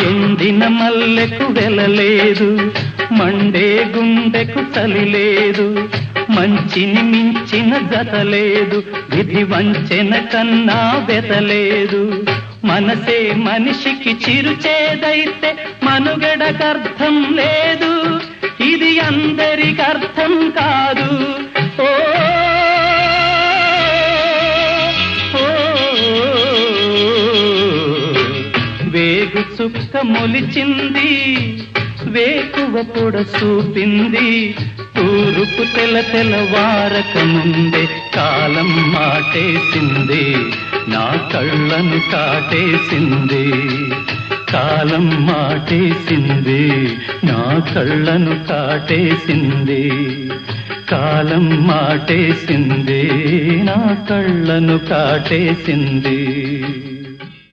ఎండిన మల్లెకు వెలలేదు, మండే గుండెకు చలి లేదు, మంచిని మించిన జతలేదు, విధి వంచెన కన్నా బెతలేదు. మనసే మనిషికి చిరుచేదైతే మనుగడకర్థం లేదు, ఇది అందరికి అర్థం కాదు. ఓ వేగు చుక్క మొలిచింది, వేకువ పొడ చూపింది, తూరుపు తెలవారక ముందే కాలం మాటేసింది, నా కళ్ళను కాటేసింది. కాలం మాటేసింది, నా కళ్ళను కాటేసింది. కాలం మాటేసింది, నా కళ్ళను కాటేసింది.